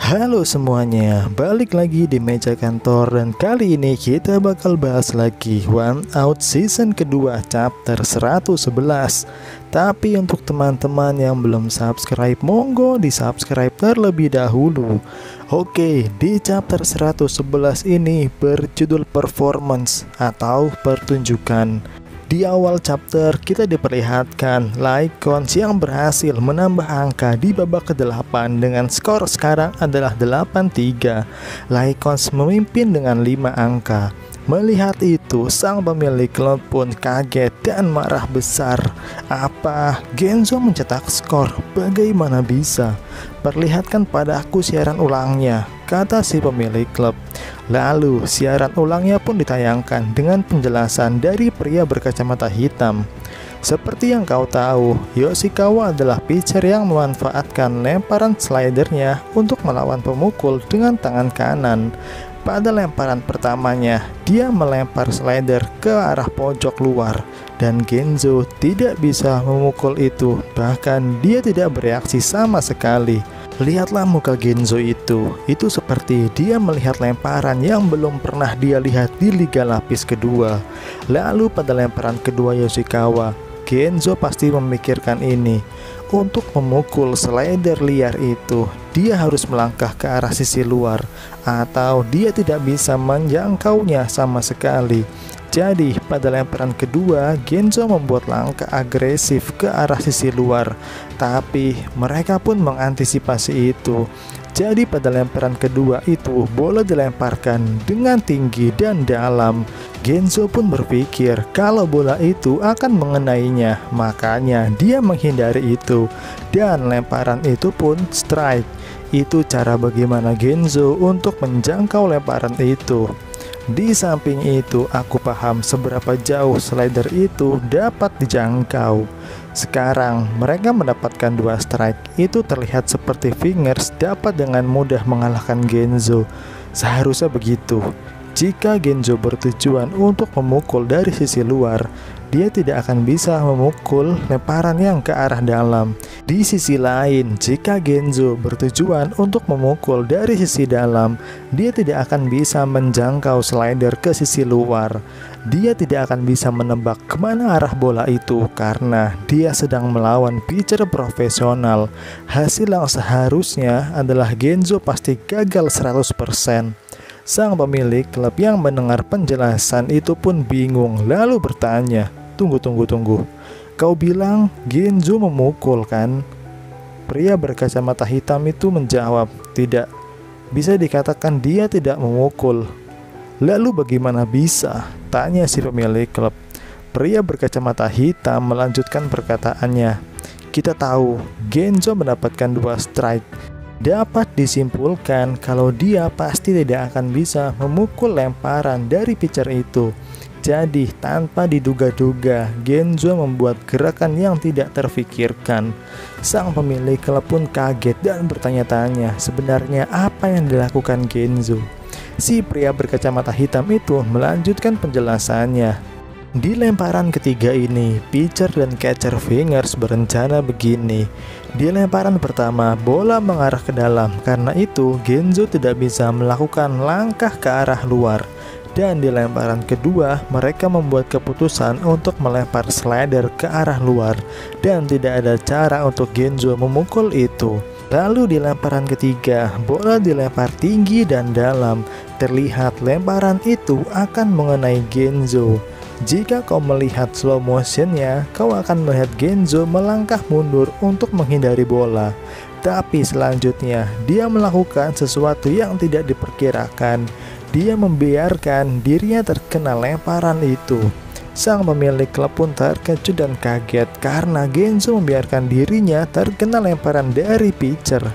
Halo semuanya, balik lagi di meja kantor dan kali ini kita bakal bahas lagi One Out season kedua chapter 111. Tapi untuk teman-teman yang belum subscribe, monggo di subscribe terlebih dahulu. Oke, di chapter 111 ini berjudul performance atau pertunjukan. Di awal chapter kita diperlihatkan Lycons yang berhasil menambah angka di babak ke-8 dengan skor sekarang adalah 8-3. Lycons memimpin dengan 5 angka. Melihat itu, sang pemilik klub pun kaget dan marah besar. Apa? Genzo mencetak skor? Bagaimana bisa? Perlihatkan padaku siaran ulangnya, kata si pemilik klub. Lalu siaran ulangnya pun ditayangkan dengan penjelasan dari pria berkacamata hitam. Seperti yang kau tahu, Yoshikawa adalah pitcher yang memanfaatkan lemparan slidernya untuk melawan pemukul dengan tangan kanan. Pada lemparan pertamanya, dia melempar slider ke arah pojok luar dan Genzo tidak bisa memukul itu, bahkan dia tidak bereaksi sama sekali. Lihatlah muka Genzo itu seperti dia melihat lemparan yang belum pernah dia lihat di liga lapis kedua. Lalu pada lemparan kedua Yoshikawa, Genzo pasti memikirkan ini. Untuk memukul slider liar itu, dia harus melangkah ke arah sisi luar, atau dia tidak bisa menjangkaunya sama sekali. Jadi pada lemparan kedua, Genzo membuat langkah agresif ke arah sisi luar, tapi mereka pun mengantisipasi itu. Jadi pada lemparan kedua itu, bola dilemparkan dengan tinggi dan dalam. Genzo pun berpikir kalau bola itu akan mengenainya, makanya dia menghindari itu. Dan lemparan itu pun strike. Itu cara bagaimana Genzo untuk menjangkau lemparan itu. Di samping itu, aku paham seberapa jauh slider itu dapat dijangkau. Sekarang mereka mendapatkan 2 strike. Itu terlihat seperti Fingers dapat dengan mudah mengalahkan Genzo. Seharusnya begitu. Jika Genzo bertujuan untuk memukul dari sisi luar, dia tidak akan bisa memukul lemparan yang ke arah dalam. Di sisi lain, jika Genzo bertujuan untuk memukul dari sisi dalam, dia tidak akan bisa menjangkau slider ke sisi luar. Dia tidak akan bisa menebak kemana arah bola itu karena dia sedang melawan pitcher profesional. Hasil yang seharusnya adalah Genzo pasti gagal 100%. Sang pemilik klub yang mendengar penjelasan itu pun bingung, lalu bertanya, Tunggu. Kau bilang Genzo memukul kan? Pria berkacamata hitam itu menjawab, tidak. Bisa dikatakan dia tidak memukul. Lalu bagaimana bisa? Tanya si pemilik klub. Pria berkacamata hitam melanjutkan perkataannya. Kita tahu Genzo mendapatkan 2 strike. Dapat disimpulkan kalau dia pasti tidak akan bisa memukul lemparan dari pitcher itu. Jadi tanpa diduga-duga, Genzo membuat gerakan yang tidak terfikirkan. Sang pemilik klub pun kaget dan bertanya-tanya sebenarnya apa yang dilakukan Genzo. Si pria berkacamata hitam itu melanjutkan penjelasannya. Di lemparan ketiga ini, pitcher dan catcher Fingers berencana begini. Di lemparan pertama, bola mengarah ke dalam, karena itu Genzo tidak bisa melakukan langkah ke arah luar. Dan di lemparan kedua, mereka membuat keputusan untuk melempar slider ke arah luar, dan tidak ada cara untuk Genzo memukul itu. Lalu di lemparan ketiga, bola dilempar tinggi dan dalam. Terlihat lemparan itu akan mengenai Genzo. Jika kau melihat slow motionnya, kau akan melihat Genzo melangkah mundur untuk menghindari bola. Tapi selanjutnya, dia melakukan sesuatu yang tidak diperkirakan. Dia membiarkan dirinya terkena lemparan itu. Sang pemilik klub pun terkejut dan kaget karena Genzo membiarkan dirinya terkena lemparan dari pitcher.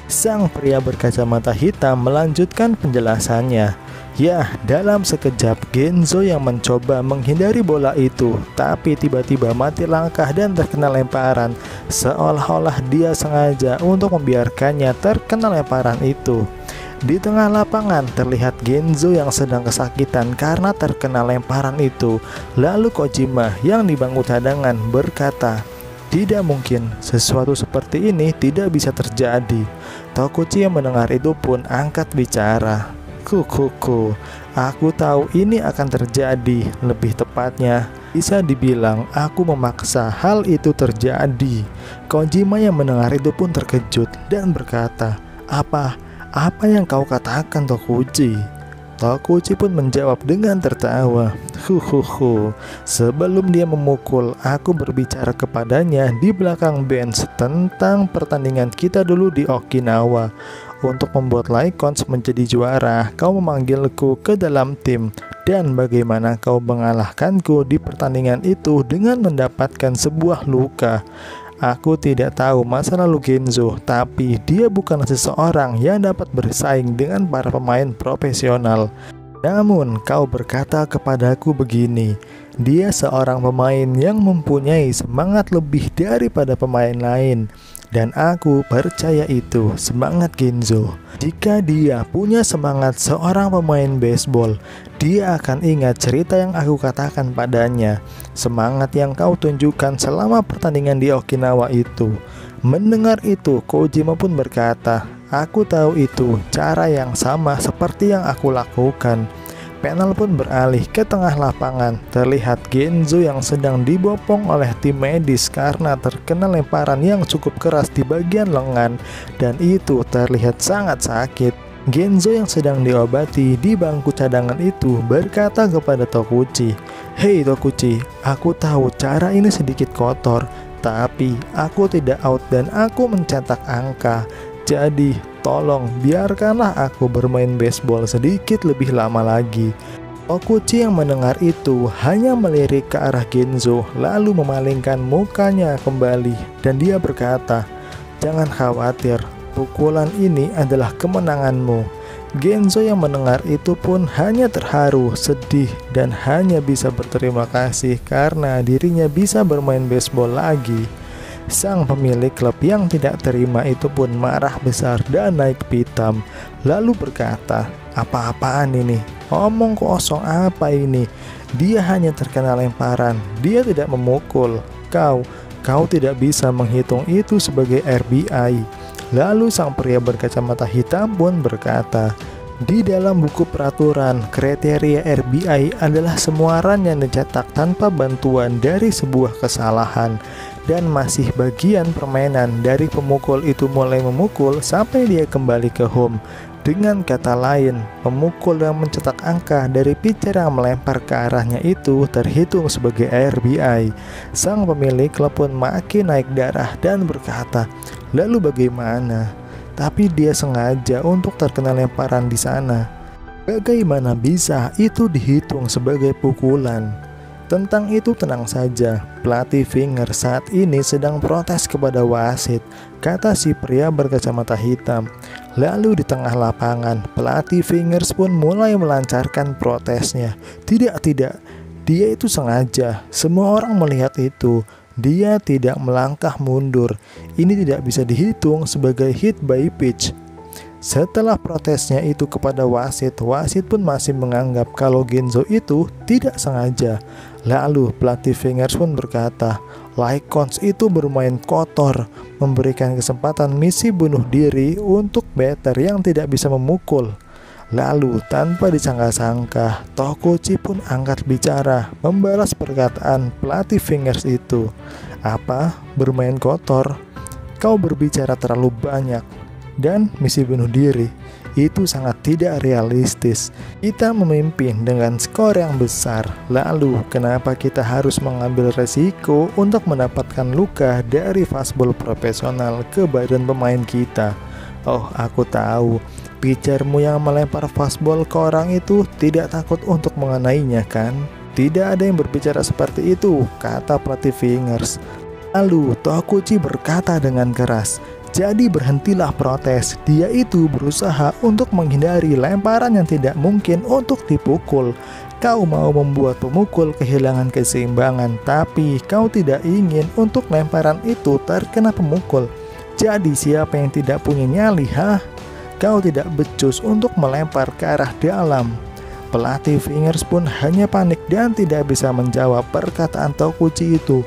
Sang pria berkacamata hitam melanjutkan penjelasannya. Ya, dalam sekejap Genzo yang mencoba menghindari bola itu, tapi tiba-tiba mati langkah dan terkena lemparan, seolah-olah dia sengaja untuk membiarkannya terkena lemparan itu. Di tengah lapangan terlihat Genzo yang sedang kesakitan karena terkena lemparan itu. Lalu Kojima yang di bangku cadangan berkata, Tidak mungkin, sesuatu seperti ini tidak bisa terjadi. Tokuchi yang mendengar itu pun angkat bicara. Kukuku, aku tahu ini akan terjadi. Lebih tepatnya, bisa dibilang aku memaksa hal itu terjadi. Kojima yang mendengar itu pun terkejut dan berkata, Apa yang kau katakan, Tokuchi? Tokuchi pun menjawab dengan tertawa. Sebelum dia memukul, aku berbicara kepadanya di belakang bench tentang pertandingan kita dulu di Okinawa. Untuk membuat Lycons menjadi juara, kau memanggilku ke dalam tim. Dan bagaimana kau mengalahkanku di pertandingan itu dengan mendapatkan sebuah luka. Aku tidak tahu masa lalu Genzo, tapi dia bukan seseorang yang dapat bersaing dengan para pemain profesional. Namun kau berkata kepadaku begini, dia seorang pemain yang mempunyai semangat lebih daripada pemain lain. Dan aku percaya itu, semangat Genzo. Jika dia punya semangat seorang pemain baseball, dia akan ingat cerita yang aku katakan padanya. Semangat yang kau tunjukkan selama pertandingan di Okinawa itu. Mendengar itu, Kojima pun berkata, aku tahu itu cara yang sama seperti yang aku lakukan. Panel pun beralih ke tengah lapangan. Terlihat Genzo yang sedang dibopong oleh tim medis karena terkena lemparan yang cukup keras di bagian lengan, dan itu terlihat sangat sakit. Genzo yang sedang diobati di bangku cadangan itu berkata kepada Tokuchi, "Hei Tokuchi, aku tahu cara ini sedikit kotor, tapi aku tidak out dan aku mencetak angka. Jadi tolong biarkanlah aku bermain baseball sedikit lebih lama lagi." Tokuchi yang mendengar itu hanya melirik ke arah Genzo lalu memalingkan mukanya kembali dan dia berkata, "Jangan khawatir, pukulan ini adalah kemenanganmu." Genzo yang mendengar itu pun hanya terharu, sedih, dan hanya bisa berterima kasih karena dirinya bisa bermain baseball lagi. Sang pemilik klub yang tidak terima itu pun marah besar dan naik pitam, lalu berkata, "Apa-apaan ini? Omong kosong apa ini? Dia hanya terkena lemparan, dia tidak memukul. Kau tidak bisa menghitung itu sebagai RBI." Lalu sang pria berkacamata hitam pun berkata, "Di dalam buku peraturan, kriteria RBI adalah semua run yang dicetak tanpa bantuan dari sebuah kesalahan dan masih bagian permainan dari pemukul itu mulai memukul sampai dia kembali ke home. Dengan kata lain, pemukul yang mencetak angka dari pitcher yang melempar ke arahnya itu terhitung sebagai RBI. Sang pemilik klub pun makin naik darah dan berkata, "Lalu bagaimana? Tapi dia sengaja untuk terkena lemparan di sana. Bagaimana bisa itu dihitung sebagai pukulan?" Tentang itu tenang saja, pelatih Finger saat ini sedang protes kepada wasit, kata si pria berkacamata hitam. Lalu di tengah lapangan, pelatih Fingers pun mulai melancarkan protesnya. Tidak, dia itu sengaja, semua orang melihat itu. Dia tidak melangkah mundur, ini tidak bisa dihitung sebagai hit by pitch. Setelah protesnya itu kepada wasit pun masih menganggap kalau Genzo itu tidak sengaja. Lalu pelatih Fingers pun berkata, Lycons itu bermain kotor, memberikan kesempatan misi bunuh diri untuk batter yang tidak bisa memukul. Lalu tanpa disangka-sangka, Tokuchi pun angkat bicara, membalas perkataan pelatih Fingers itu. "Apa? Bermain kotor? Kau berbicara terlalu banyak. Dan misi bunuh diri itu sangat tidak realistis. Kita memimpin dengan skor yang besar. Lalu kenapa kita harus mengambil resiko untuk mendapatkan luka dari fastball profesional ke badan pemain kita? Oh, aku tahu. Pitchermu yang melempar fastball ke orang itu tidak takut untuk mengenainya, kan? Tidak ada yang berbicara seperti itu," kata pelatih Fingers. Lalu Tokuchi berkata dengan keras, "Jadi berhentilah protes. Dia itu berusaha untuk menghindari lemparan yang tidak mungkin untuk dipukul. Kau mau membuat pemukul kehilangan keseimbangan, tapi kau tidak ingin untuk lemparan itu terkena pemukul. Jadi siapa yang tidak punya nyali, hah? Kau tidak becus untuk melempar ke arah dalam." Pelatih Fingers pun hanya panik dan tidak bisa menjawab perkataan Tokuchi itu.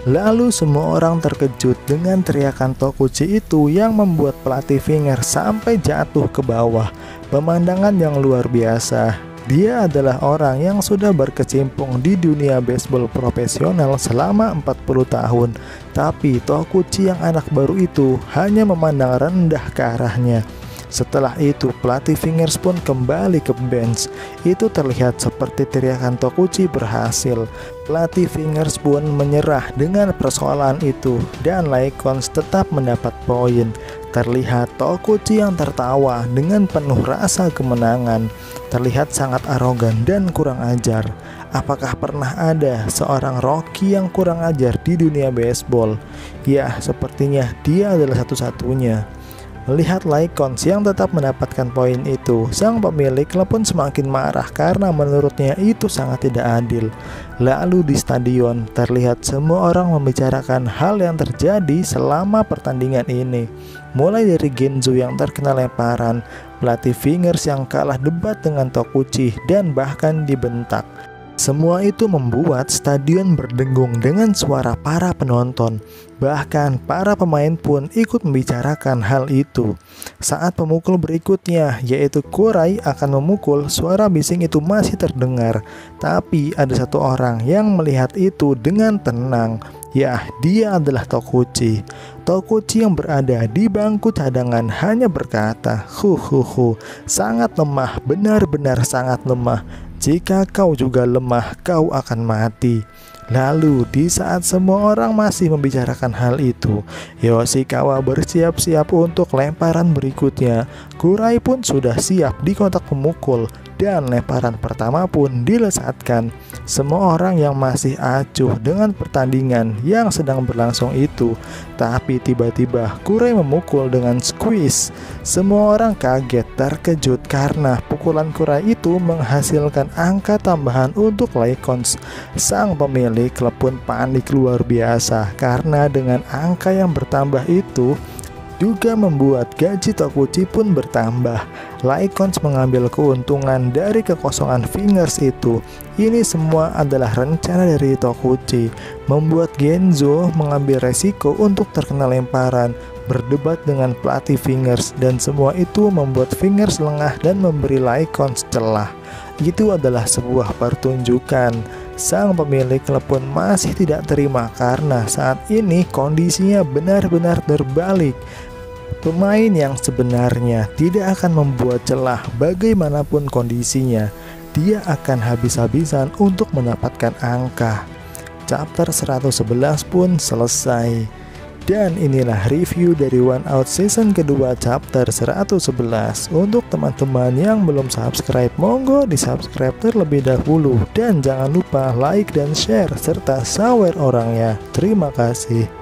Lalu semua orang terkejut dengan teriakan Tokuchi itu yang membuat pelatih Finger sampai jatuh ke bawah. Pemandangan yang luar biasa. Dia adalah orang yang sudah berkecimpung di dunia baseball profesional selama 40 tahun. Tapi Tokuchi yang anak baru itu hanya memandang rendah ke arahnya. Setelah itu pelatih Fingers pun kembali ke bench. Itu terlihat seperti teriakan Tokuchi berhasil. Pelatih Fingers pun menyerah dengan persoalan itu dan Lycons tetap mendapat poin. Terlihat Tokuchi yang tertawa dengan penuh rasa kemenangan. Terlihat sangat arogan dan kurang ajar. Apakah pernah ada seorang Rocky yang kurang ajar di dunia baseball? Ya, sepertinya dia adalah satu-satunya. Melihat Lycons yang tetap mendapatkan poin itu, sang pemilik klub pun semakin marah karena menurutnya itu sangat tidak adil. Lalu di stadion terlihat semua orang membicarakan hal yang terjadi selama pertandingan ini. Mulai dari Genzo yang terkena lemparan, pelatih Fingers yang kalah debat dengan Tokuchi dan bahkan dibentak. Semua itu membuat stadion berdengung dengan suara para penonton. Bahkan para pemain pun ikut membicarakan hal itu. Saat pemukul berikutnya, yaitu Kurai akan memukul, suara bising itu masih terdengar. Tapi ada satu orang yang melihat itu dengan tenang. Ya, dia adalah Tokuchi. Tokuchi yang berada di bangku cadangan hanya berkata, sangat lemah, benar-benar sangat lemah. Jika kau juga lemah, kau akan mati. Lalu di saat semua orang masih membicarakan hal itu, Yoshikawa bersiap-siap untuk lemparan berikutnya. Kurai pun sudah siap di kotak pemukul dan lemparan pertama pun dilesatkan. Semua orang yang masih acuh dengan pertandingan yang sedang berlangsung itu. Tapi tiba-tiba Kurai memukul dengan squeeze. Semua orang kaget terkejut karena pukulan Kurai itu menghasilkan angka tambahan untuk Lycons. Sang pemilik klub pun panik luar biasa karena dengan angka yang bertambah itu juga membuat gaji Tokuchi pun bertambah. Lycons mengambil keuntungan dari kekosongan Fingers itu. Ini semua adalah rencana dari Tokuchi, membuat Genzo mengambil resiko untuk terkena lemparan, berdebat dengan pelatih Fingers, dan semua itu membuat Fingers lengah dan memberi Lycons celah. Itu adalah sebuah pertunjukan. Sang pemilik klub pun masih tidak terima karena saat ini kondisinya benar-benar terbalik. Pemain yang sebenarnya tidak akan membuat celah bagaimanapun kondisinya. Dia akan habis-habisan untuk mendapatkan angka. Chapter 111 pun selesai. Dan inilah review dari One Out season kedua chapter 111. Untuk teman-teman yang belum subscribe, monggo di subscribe terlebih dahulu. Dan jangan lupa like dan share serta sawer orangnya. Terima kasih.